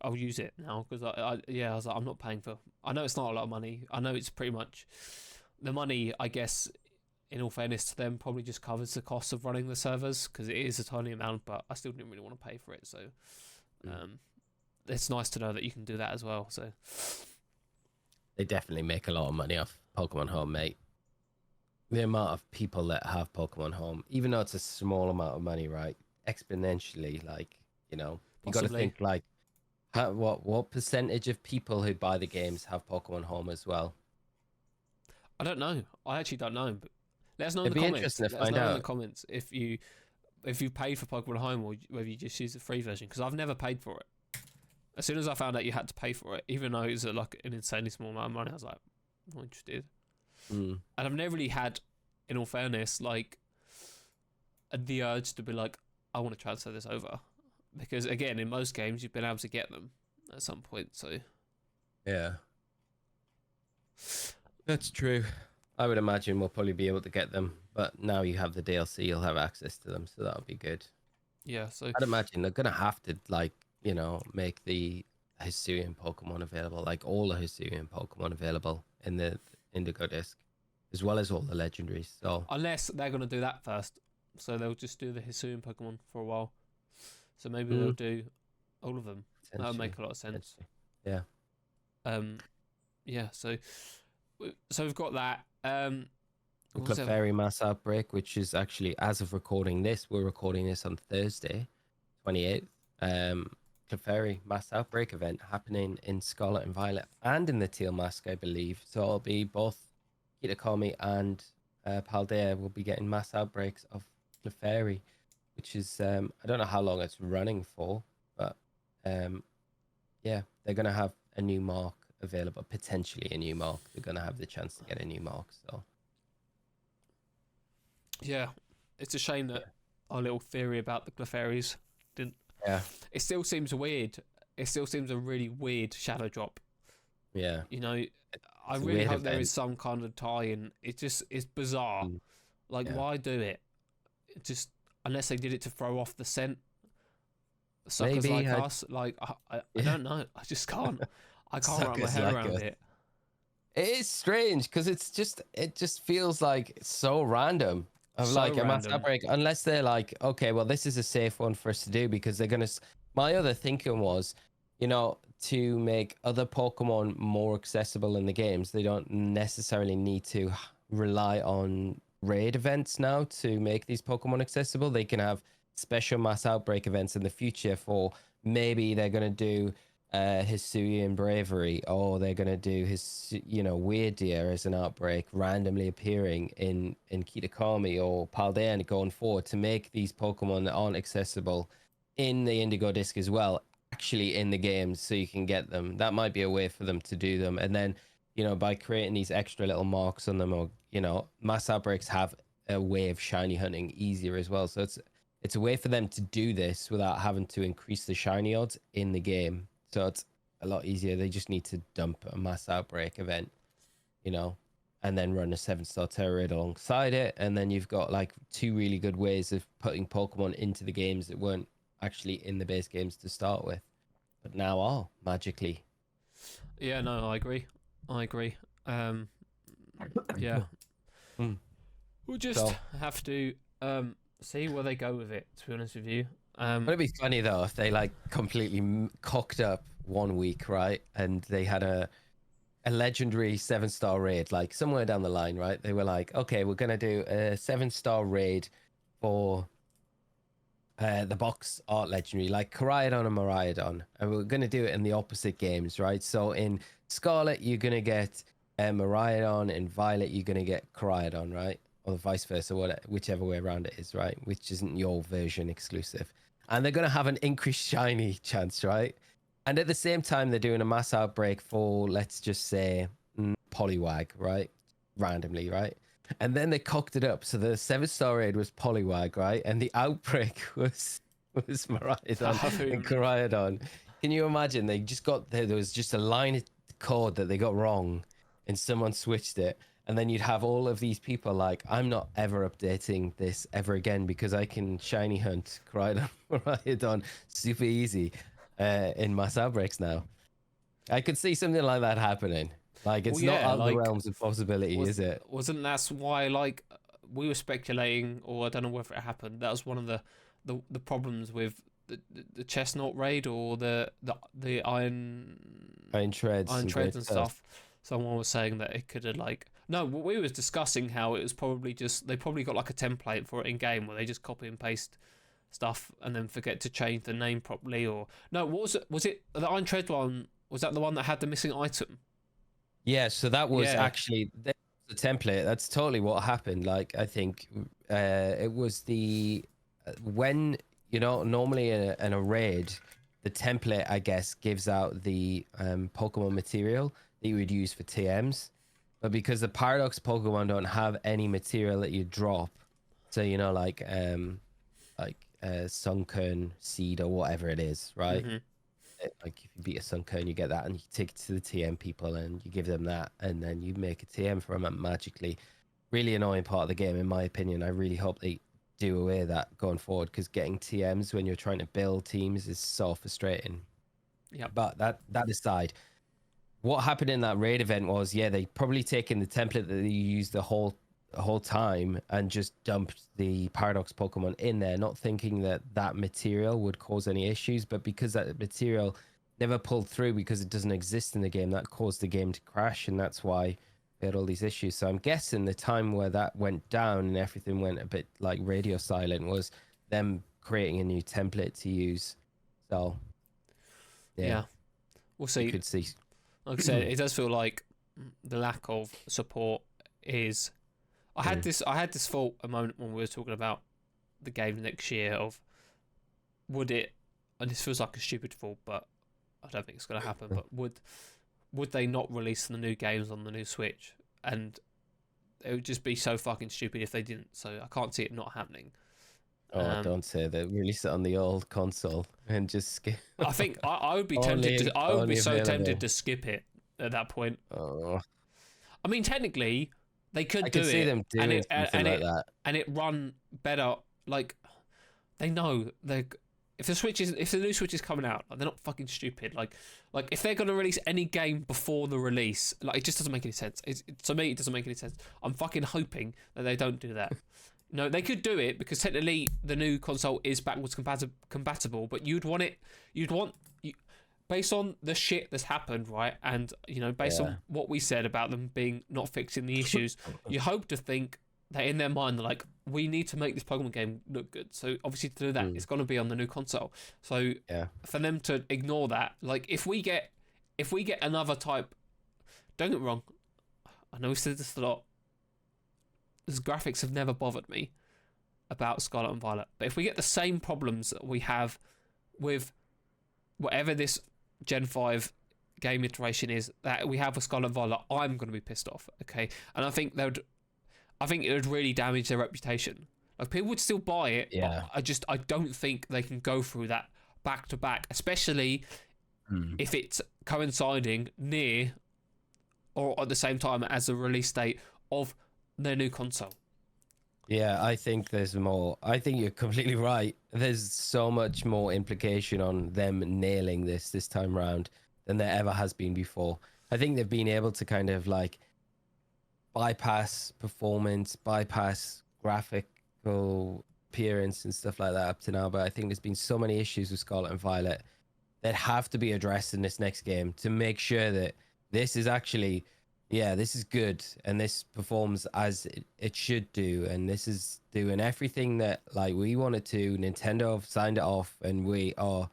I'll use it now because I was like, I'm not paying for. I know it's not a lot of money. I know it's pretty much the money. I guess, in all fairness to them, probably just covers the cost of running the servers because it is a tiny amount. But I still didn't really want to pay for it. So it's nice to know that you can do that as well. So they definitely make a lot of money off Pokemon Home, mate. The amount of people that have Pokemon Home, even though it's a small amount of money, right? Exponentially, like, you know, you got to think like, what percentage of people who buy the games have Pokemon Home as well? I don't know. I actually don't know. But let us know It'd in the be comments. interesting to Let us find know in out. the comments if you paid for Pokemon Home or whether you just use the free version. Because I've never paid for it. As soon as I found out you had to pay for it, even though it was like an insanely small amount of money, I was like, I'm not interested. And I've never really had, in all fairness, like the urge to be like, I want to transfer this over. Because again, in most games, you've been able to get them at some point. So yeah, that's true. I would imagine we'll probably be able to get them, but now you have the DLC, you'll have access to them, so that'll be good. Yeah, so I'd imagine they're gonna have to, like, you know, make the Hisuian Pokemon available, like all the Hisuian Pokemon available in the Indigo Disk, as well as all the legendaries. So unless they're gonna do that first, so they'll just do the Hisuian Pokemon for a while. So maybe they'll do all of them. That would make a lot of sense. Yeah. Yeah. So we've got that. Clefairy Mass Outbreak, which is actually, as of recording this, we're recording this on Thursday, 28th. Clefairy Mass Outbreak event happening in Scarlet and Violet and in the Teal Mask, I believe. So it'll be both Kitakami and Paldea will be getting mass outbreaks of Clefairy, which is I don't know how long it's running for, but yeah, they're gonna have a new mark available, potentially a new mark. They're gonna have the chance to get a new mark. So yeah, it's a shame that our little theory about the Clefairies didn't. Yeah, it still seems weird. It still seems a really weird shadow drop. Yeah, you know, I it's a really weird hope there event. is some kind of tie-in. It's bizarre. Like, Yeah. why do it? Just unless they did it to throw off the scent. Suckers Maybe like us, like I don't know. I just can't. I can't wrap my Suckers head like around us. it. It is strange because it just feels like it's so random. Of So like a mass random. outbreak, unless they're like, okay, well, this is a safe one for us to do because they're gonna. My other thinking was, you know, to make other Pokemon more accessible in the games, they don't necessarily need to rely on raid events now to make these Pokemon accessible. They can have special mass outbreak events in the future for maybe they're gonna do Hisuian Bravery, or they're gonna do his, you know, Weird Deer as an outbreak randomly appearing in Kitakami or Paldea going forward to make these Pokemon that aren't accessible in the Indigo Disk as well actually in the games so you can get them. That might be a way for them to do them. And then, you know, by creating these extra little marks on them, or, you know, mass outbreaks have a way of shiny hunting easier as well. So it's a way for them to do this without having to increase the shiny odds in the game. So it's a lot easier. They just need to dump a mass outbreak event, you know, and then run a 7-star Tera raid alongside it. And then you've got like two really good ways of putting Pokemon into the games that weren't actually in the base games to start with, but now are magically. Yeah, no, I agree. Yeah. We'll just have to see where they go with it, to be honest with you. But it'd be funny though if they like completely cocked up one week, right? And they had a legendary 7-star raid, like somewhere down the line, right? They were like, okay, we're gonna do a 7-star raid for the box art legendary, like Koraidon and Miraidon, and we're gonna do it in the opposite games, right? So in Scarlet, you're gonna get Miraidon, in Violet, you're gonna get Koraidon, right? Or vice versa, whichever way around it is, right? Which isn't your version exclusive. And they're going to have an increased shiny chance, right? And at the same time, they're doing a mass outbreak for, let's just say, Poliwag, right? randomly, right? And then they cocked it up. So the 7-star raid was Poliwag, right? And the outbreak was Miraidon and Koraidon. Can you imagine? They just got there was just a line of code that they got wrong and someone switched it. And then you'd have all of these people like, I'm not ever updating this ever again because I can shiny hunt Koraidon super easy in mass outbreaks now. I could see something like that happening. Like, it's not out of the realms of possibility, is it? Wasn't that why, like, we were speculating, or I don't know whether it happened, that was one of the problems with the Chestnut raid or the Iron Treads and stuff. Someone was saying that it could have, like... No, we was discussing how it was probably just... They probably got, like, a template for it in-game where they just copy and paste stuff and then forget to change the name properly, or... No, what was it? Was it the Iron Tread one? Was that the one that had the missing item? Yeah, so that was actually the template. That's totally what happened. Like, I think it was the when normally in a raid, the template, I guess, gives out the Pokemon material that you would use for TMs, but because the Paradox Pokemon don't have any material that you drop, so like Sunkern seed or whatever it is, right? Mm-hmm. Like if you beat a Sunkern, you get that, and you take it to the TM people, and you give them that, and then you make a TM from it magically. Really annoying part of the game, in my opinion. I really hope they do away with that going forward, because getting TMs when you're trying to build teams is so frustrating. Yeah. But that aside, what happened in that raid event was, they probably taken the template that they used the whole time and just dumped the Paradox Pokemon in there, not thinking that material would cause any issues. But because that material never pulled through because it doesn't exist in the game, that caused the game to crash, and that's why they had all these issues. So I'm guessing the time where that went down and everything went a bit like radio silent was them creating a new template to use. So yeah. We'll see. You could see. Like I said, it does feel like the lack of support is... I had this thought a moment when we were talking about the game next year of would it, and this feels like a stupid thought, but I don't think it's going to happen, but would they not release the new games on the new Switch? And it would just be so fucking stupid if they didn't, so I can't see it not happening. Oh, don't say that. Release it on the old console and just skip. I think I would be tempted I would be so tempted to skip it at that point. Oh. I mean, technically... They could do see it, them doing something like that, and it run better. Like they know if the new Switch is coming out, like, they're not fucking stupid. Like if they're gonna release any game before the release, like it just doesn't make any sense. To me, it doesn't make any sense. I'm fucking hoping that they don't do that. No, they could do it because technically the new console is backwards compatible, but you'd want based on the shit that's happened, right, and based on what we said about them being not fixing the issues, you hope to think that in their mind they're like, we need to make this Pokemon game look good. So obviously to do that, it's going to be on the new console. So for them to ignore that, like if we get another type, don't get me wrong, I know we said this a lot. These graphics have never bothered me about Scarlet and Violet, but if we get the same problems that we have with whatever this Gen 5 game iteration is that we have with Scarlet and Violet, I'm going to be pissed off, okay? And I think it would really damage their reputation. Like, people would still buy it, but I don't think they can go through that back to back, especially if it's coinciding near or at the same time as the release date of their new console. Yeah, I think there's more. I think you're completely right. There's so much more implication on them nailing this time round than there ever has been before. I think they've been able to kind of like bypass performance, bypass graphical appearance and stuff like that up to now. But I think there's been so many issues with Scarlet and Violet that have to be addressed in this next game to make sure that this is actually... this is good, and this performs as it should do, and this is doing everything that like we wanted to. Nintendo have signed it off, and we are,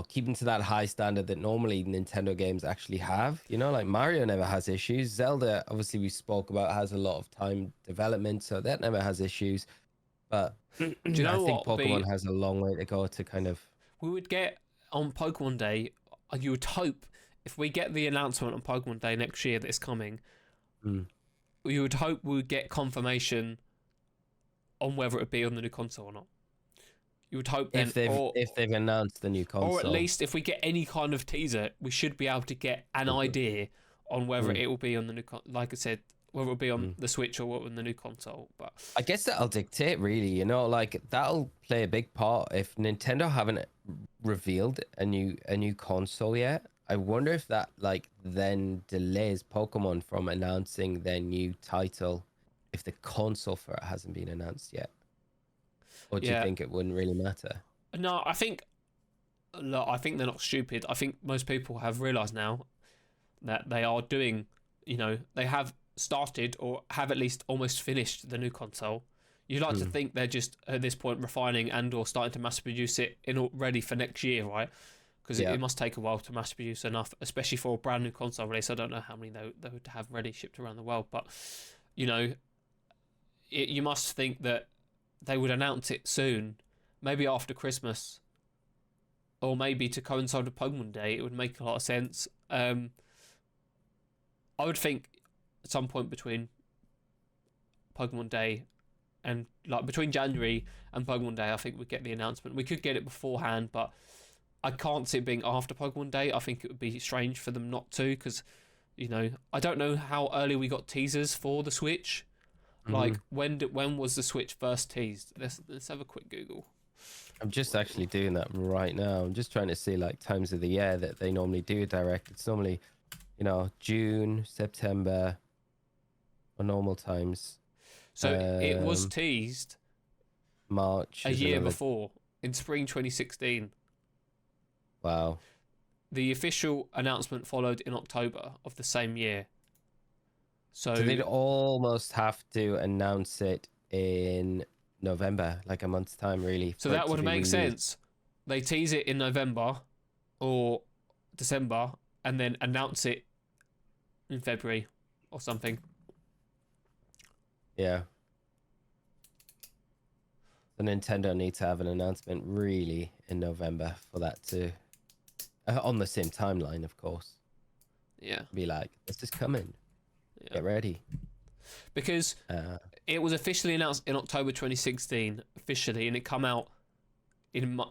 keeping to that high standard that normally Nintendo games actually have. Like Mario never has issues. Zelda, obviously we spoke about, has a lot of time development, so that never has issues. But I think Pokemon has a long way to go to kind of... We would get on Pokemon Day, you would hope, if we get the announcement on Pokemon Day next year that it's coming, you would hope we would get confirmation on whether it would be on the new console or not. You would hope then, if they've announced the new console, or at least if we get any kind of teaser, we should be able to get an idea on whether it will be on the new like I said, whether it will be on the Switch or on the new console. But I guess that'll dictate, really. You know, like that'll play a big part. If Nintendo haven't revealed a new console yet, I wonder if that like then delays Pokemon from announcing their new title if the console for it hasn't been announced yet. Or do you think it wouldn't really matter? No, I think they're not stupid. I think most people have realised now that they are doing, they have started or have at least almost finished the new console. You'd like to think they're just at this point refining and or starting to mass produce it ready for next year, right? Because it must take a while to mass produce enough, especially for a brand new console release. I don't know how many they would have ready shipped around the world, but you must think that they would announce it soon, maybe after Christmas, or maybe to coincide with Pokemon Day. It would make a lot of sense. I would think at some point between Pokemon Day and between January and Pokemon Day, I think we'd get the announcement. We could get it beforehand, but I can't see it being after Pokemon Day. I think it would be strange for them not to, because I don't know how early we got teasers for the Switch. Like when was the Switch first teased? Let's have a quick Google. I'm just actually doing that right now. I'm just trying to see like times of the year that they normally do direct. It's normally, June, September, or normal times. So it was teased March a year before, in spring 2016. Wow. The official announcement followed in October of the same year. So they'd almost have to announce it in November, like a month's time, really. So that would make sense. They tease it in November or December and then announce it in February or something. Yeah. The Nintendo needs to have an announcement really in November for that to, on the same timeline, of course. Yeah. Be like, this is coming. Yeah. Get ready. Because it was officially announced in October 2016, and it come out in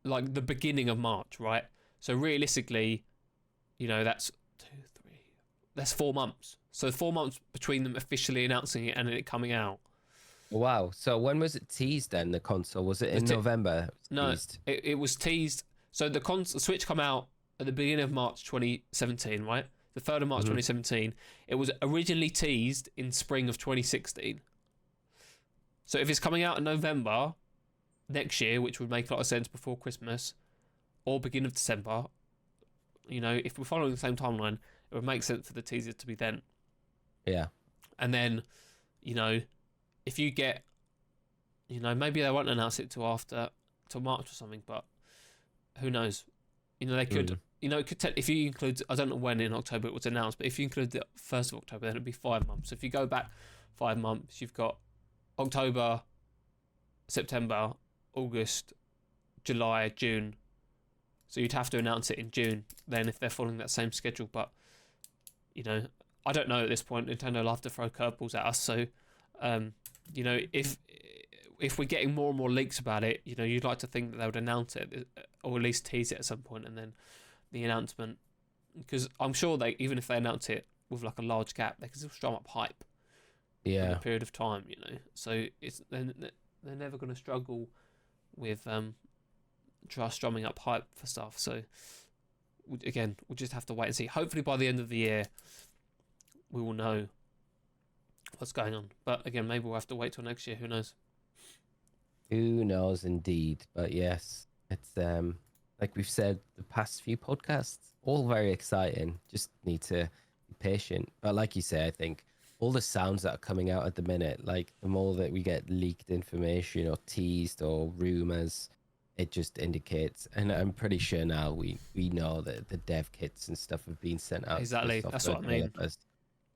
the beginning of March, right? So realistically, that's 4 months. So 4 months between them officially announcing it and it coming out. Wow. So when was it teased then, the console? Was it in November? No, it was teased. So the Switch come out at the beginning of March 2017, right? The 3rd of March 2017. It was originally teased in spring of 2016. So if it's coming out in November next year, which would make a lot of sense before Christmas, or beginning of December, if we're following the same timeline, it would make sense for the teaser to be then. Yeah. And then, if you get, maybe they won't announce it till March or something, but who knows? They could, it could if you include, I don't know when in October it was announced, but if you include the 1st of October, then it'd be 5 months. So if you go back 5 months, you've got October, September, August, July, June. So you'd have to announce it in June then if they're following that same schedule. But, I don't know at this point. Nintendo love to throw curveballs at us. So, if we're getting more and more leaks about it, you'd like to think that they would announce it or at least tease it at some point and then the announcement. Because I'm sure even if they announce it with like a large gap, they can still strum up hype. In a period of time, So they're never going to struggle with strumming up hype for stuff. So again, we'll just have to wait and see. Hopefully by the end of the year, we will know what's going on. But again, maybe we'll have to wait till next year. Who knows? Who knows indeed. But yes, it's like we've said the past few podcasts, all very exciting. Just need to be patient. But like you say, I think all the sounds that are coming out at the minute, like the more that we get leaked information or teased or rumors, it just indicates, and I'm pretty sure now we know that the dev kits and stuff have been sent out. Exactly, that's what I mean.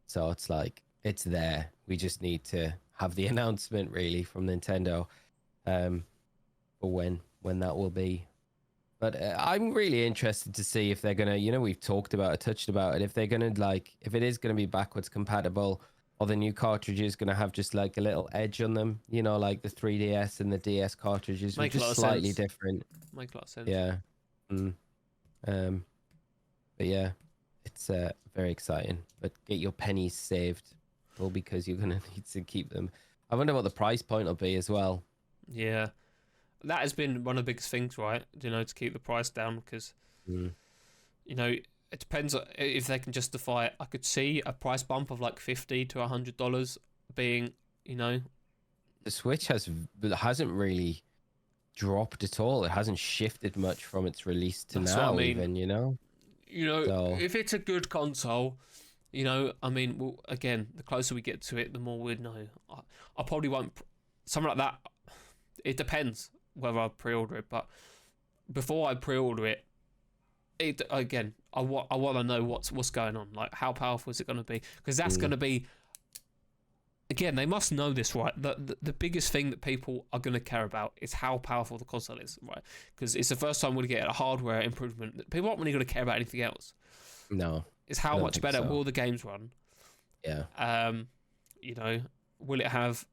So it's like, it's there. We just need to have the announcement really from Nintendo for when that will be. But I'm really interested to see if they're going to, we've touched about it, if they're going to if it is going to be backwards compatible, or the new cartridges going to have just like a little edge on them, you know, like the 3DS and the DS cartridges were just slightly different. Make a lot of sense. Yeah. But yeah, it's very exciting. But get your pennies saved, well, because you're going to need to keep them. I wonder what the price point will be as well. Yeah, that has been one of the biggest things, right? You know, to keep the price down, because you know, it depends if they can justify it. I could see a price bump of like $50 to $100 being, you know, the Switch hasn't really dropped at all. It hasn't shifted much from its release to now. I mean, even, you know, so, if it's a good console, you know, I mean, well, again, the closer we get to it, the more we'd know. I probably won't. Something like that. It depends whether I pre-order it, but before I pre-order it, again, I want to know what's going on. Like, how powerful is it going to be? Because that's going to be. Again, they must know this, right? The biggest thing that people are going to care about is how powerful the console is, right? Because it's the first time we're going to get a hardware improvement. People aren't really going to care about anything else. No. It's how much better will the games run? Yeah. You know, will it have,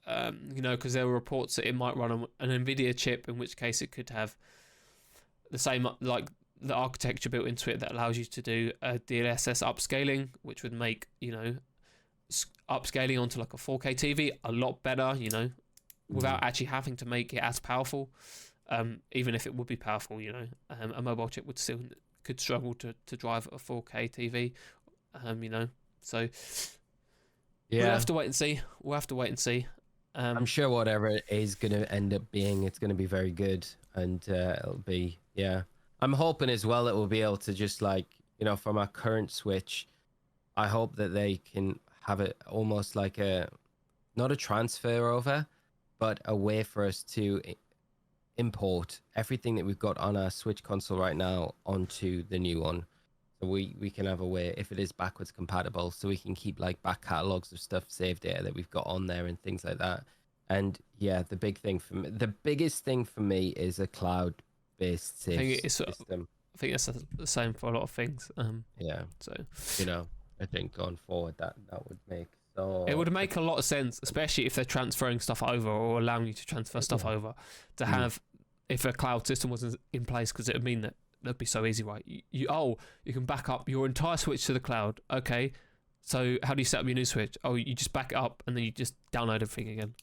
you know, because there were reports that it might run on an NVIDIA chip, in which case it could have the same, like, the architecture built into it that allows you to do a DLSS upscaling, which would make, you know, upscaling onto like a 4K TV a lot better, you know, without actually having to make it as powerful. Even if it would be powerful, you know, a mobile chip could struggle to drive a 4K TV, you know. So yeah, we'll have to wait and see. I'm sure whatever it is going to end up being, it's going to be very good, and it'll be, yeah. I'm hoping as well that we'll be able to just, like, you know, from our current Switch, I hope that they can have it almost like not a transfer over, but a way for us to import everything that we've got on our Switch console right now onto the new one. So we can have a way, if it is backwards compatible, so we can keep like back catalogs of stuff, saved data that we've got on there and things like that. And yeah, the biggest thing for me is a cloud-based save system. I think that's the same for a lot of things. Yeah. So, you know, I think going forward that would make it would make a lot of sense, especially if they're transferring stuff over or allowing you to transfer stuff over, to have, if a cloud system wasn't in place, because it would mean that that'd be so easy, right? You can back up your entire Switch to the cloud. Okay, so how do you set up your new Switch? Oh, you just back it up and then you just download everything again.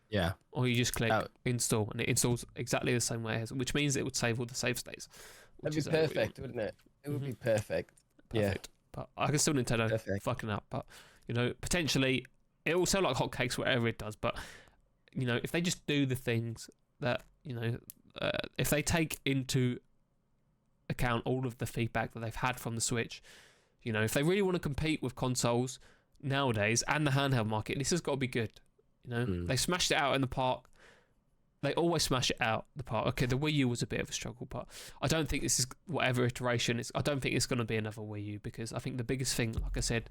Yeah. Or you just click install and it installs exactly the same way, which means it would save all the save states. That'd be perfect, wouldn't it? It would be perfect. Yeah. But I can still Nintendo fucking up. But, you know, potentially it will sell like hotcakes, whatever it does. But, you know, if they just do the things that, you know, if they take into account all of the feedback that they've had from the Switch, you know, if they really want to compete with consoles nowadays and the handheld market, this has got to be good. You know, they smashed it out in the park. They always smash it out the park. Okay, the Wii U was a bit of a struggle, but I don't think this is, whatever iteration is, I don't think it's going to be another Wii U, because I think the biggest thing, like I said,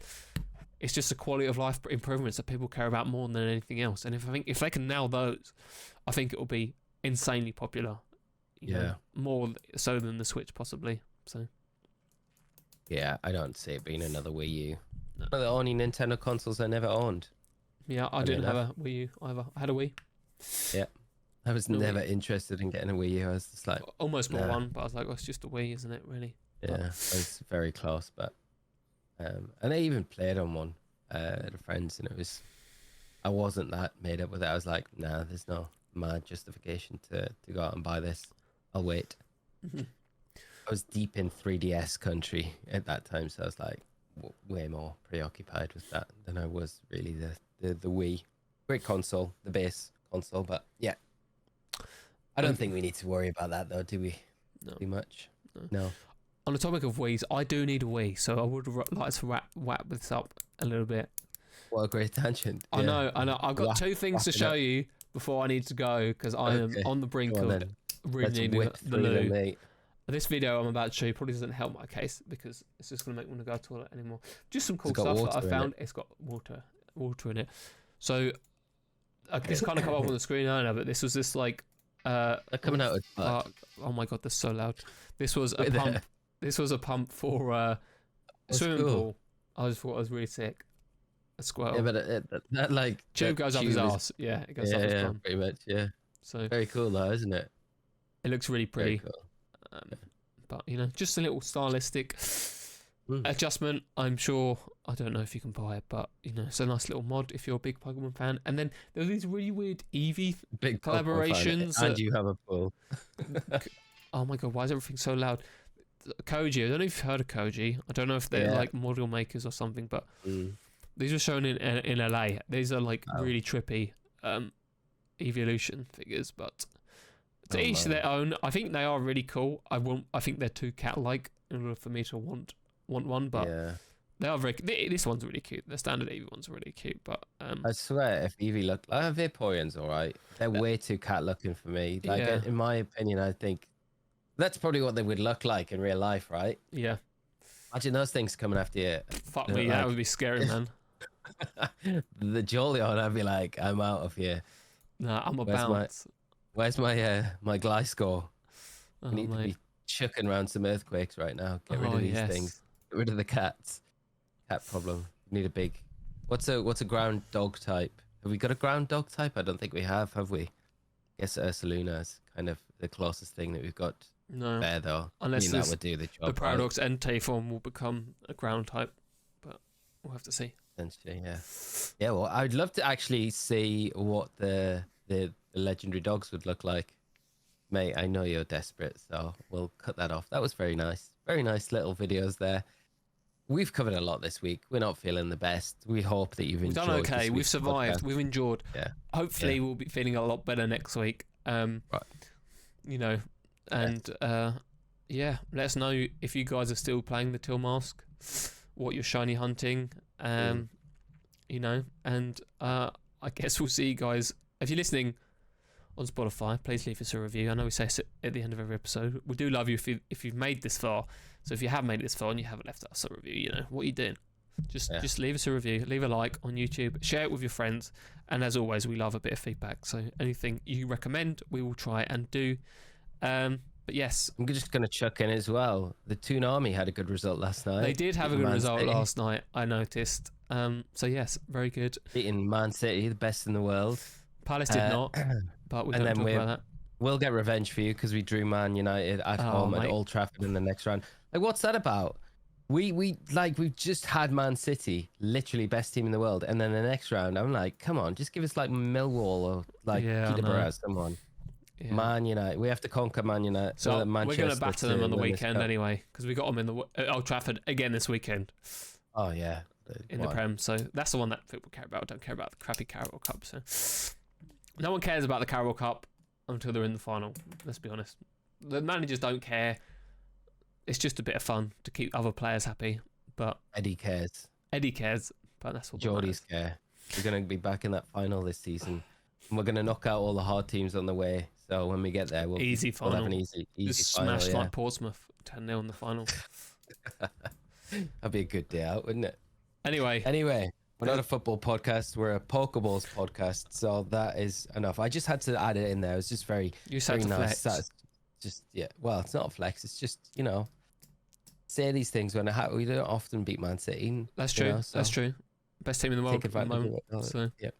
it's just the quality of life improvements that people care about more than anything else. And if they can nail those, I think it will be insanely popular. You know, more so than the Switch possibly. So yeah, I don't see it being another Wii U. No. One of the only Nintendo consoles I never owned. Yeah, I didn't have a Wii U either. I had a Wii. Yeah. I was never interested in getting a Wii U. I was just like, almost bought one, but I was like, well, it's just a Wii, isn't it, really? Yeah, I was very close, but and I even played on one at a friend's, and I wasn't that made up with it. I was like, nah, there's no mad justification to go out and buy this. I'll wait. I was deep in 3DS country at that time, so I was like way more preoccupied with that than I was really the Wii. Great console, the base console, but yeah. I don't think we need to worry about that though, do we? No. Too much? No. On the topic of Wiis, I do need a Wii, so I would like to wrap this up a little bit. What a great tangent. I know. I've got two things to show you before I need to go, because I am on the brink of really needing the loo. This video I'm about to show you probably doesn't help my case, because it's just going to make me want to go to the toilet anymore. Just some cool stuff that I found. It's got water in it. So this kind of come up on the screen, I know, but this was this like coming out of oh my god, that's so loud. This was a pump. This was a pump for a swimming pool. I just thought it was really sick. a Squirtle. Yeah, but that like Tube that goes up his tube is- arse. Yeah, it goes up his bum. pretty much. Yeah, So very cool though, isn't it? it looks really Very pretty. cool. But just a little stylistic adjustment. I'm sure. I don't know if you can buy it, but it's a nice little mod if you're a big Pokemon fan. And then there are these really weird Eevee Big collaborations. And you have a pool. Oh my god, why is everything so loud? Koji, I don't know if you've heard of Koji. I don't know if they're like model makers or something, but these were shown in LA. These are like really trippy evolution figures, but to each their own. I think they are really cool. I think they're too cat-like in order for me to want one, but they are very. This one's really cute. The standard Eevee one's really cute, but I swear, if Eevee looked like Vaporeon's all right, they're way too cat-looking for me. Like in my opinion, I think that's probably what they would look like in real life, right? Yeah. Imagine those things coming after you. Fuck me, that would be scary, man. The Jolteon, I'd be like, I'm out of here. Nah, I'm a bounce. Where's my Gliscor? Oh, I need to be chucking around some earthquakes right now. Get rid of these things. Get rid of the cats. Cat problem. We need a big. What's a ground dog type? Have we got a ground dog type? I don't think we have we? I guess Ursaluna is kind of the closest thing that we've got. No. There though. Unless that would do the job. The Paradox Entei form will become a ground type, but we'll have to see. Essentially, yeah. Yeah, well, I'd love to actually see what the legendary dogs would look like. Mate, I know you're desperate, so we'll cut that off. That was very nice. Very nice little videos there. We've covered a lot this week. We're not feeling the best. We hope that you've enjoyed. We've done okay. We've survived. We've endured. Yeah. Hopefully, we'll be feeling a lot better next week. Right. And let us know if you guys are still playing the Teal Mask, what you're shiny hunting, and I guess we'll see you guys. If you're listening on Spotify, please leave us a review. I know we say it at the end of every episode. We do love you if you've made this far. So if you have made it this far and you haven't left us a review, what are you doing? Just leave us a review, leave a like on YouTube, share it with your friends, and as always, we love a bit of feedback. So anything you recommend, we will try and do. But yes, I'm just going to chuck in as well. The Toon Army had a good result last night. They did have a good result last night, I noticed. So yes, very good. Beating Man City, the best in the world. Palace did not, but we don't talk about that. We'll get revenge for you because we drew Man United at home at Old Trafford in the next round. Like, what's that about? We've just had Man City, literally best team in the world, and then the next round, I'm like, come on, just give us like Millwall or like Peterborough, someone. Yeah. Man United, we have to conquer Man United. So we're going to batter them on the weekend anyway, because we got them in at Old Trafford again this weekend. Oh yeah, in the Prem. So that's the one that people care about. Don't care about the crappy Carabao Cup. So no one cares about the Carabao Cup until they're in the final. Let's be honest. The managers don't care. It's just a bit of fun to keep other players happy. But Eddie cares, but that's what Geordies care. We're going to be back in that final this season. And we're going to knock out all the hard teams on the way. So when we get there, we'll have an easy just final. Smash like Portsmouth 10-0 in the final. That'd be a good day out, wouldn't it? Anyway, we're not a football podcast. We're a Pokeballs podcast. So that is enough. I just had to add it in there. It was just very nice. Flex. Well, it's not a flex. It's just say these things when we don't often beat Man City. That's true. That's true. Best team in the world at the moment. So. Yeah.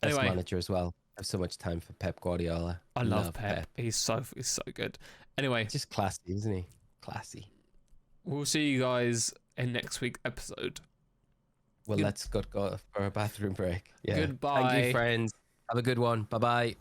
Best manager as well. I have so much time for Pep Guardiola. I love Pep. He's so good. Anyway, just classy, isn't he? Classy. We'll see you guys in next week's episode. Well, let's go for a bathroom break. Yeah. Goodbye. Thank you, friends. Have a good one. Bye-bye.